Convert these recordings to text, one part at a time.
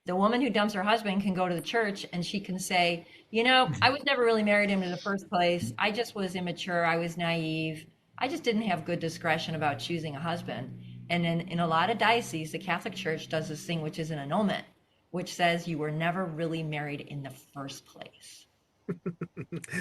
the woman who dumps her husband can go to the church and she can say, you know, I was never really married him in the first place. I just was immature. I was naive. I just didn't have good discretion about choosing a husband. And in a lot of dioceses, the Catholic Church does this thing, which is an annulment, which says you were never really married in the first place.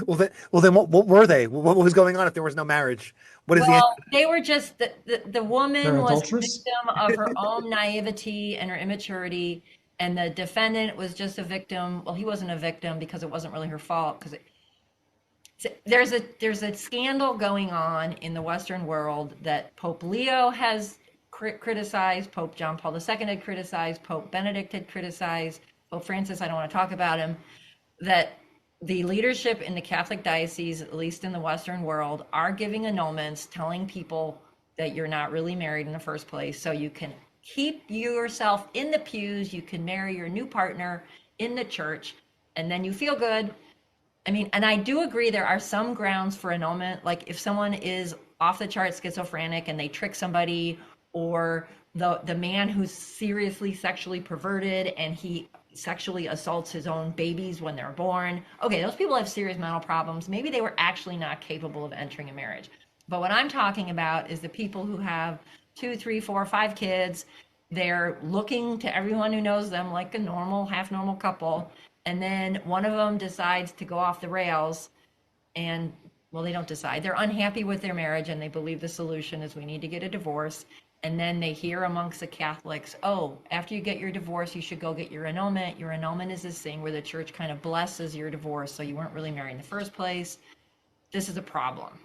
Well then, what were they? What was going on if there was no marriage? What is the Well, they were just the They're woman was a adulterous. victim of her own naivety and her immaturity, and the defendant was just a victim. Well, he wasn't a victim because it wasn't really her fault. Because there's a scandal going on in the Western world that Pope Leo has criticized, Pope John Paul II had criticized, Pope Benedict had criticized, Pope Francis. I don't want to talk about him. That the leadership in the Catholic diocese, at least in the Western world, are giving annulments, telling people that you're not really married in the first place. So you can keep yourself in the pews, you can marry your new partner in the church, and then you feel good. I mean, and I do agree there are some grounds for annulment. Like if someone is off the chart schizophrenic and they trick somebody, or the man who's seriously sexually perverted and he sexually assaults his own babies when they're born. Okay, those people have serious mental problems. Maybe they were actually not capable of entering a marriage. But what I'm talking about is the people who have two, three, four, five kids. They're looking to everyone who knows them like a normal, half normal couple. And then one of them decides to go off the rails and well, they don't decide. They're unhappy with their marriage and they believe the solution is we need to get a divorce. And then they hear amongst the Catholics, oh, after you get your divorce, you should go get your annulment. Your annulment is this thing where the church kind of blesses your divorce, so you weren't really married in the first place. This is a problem.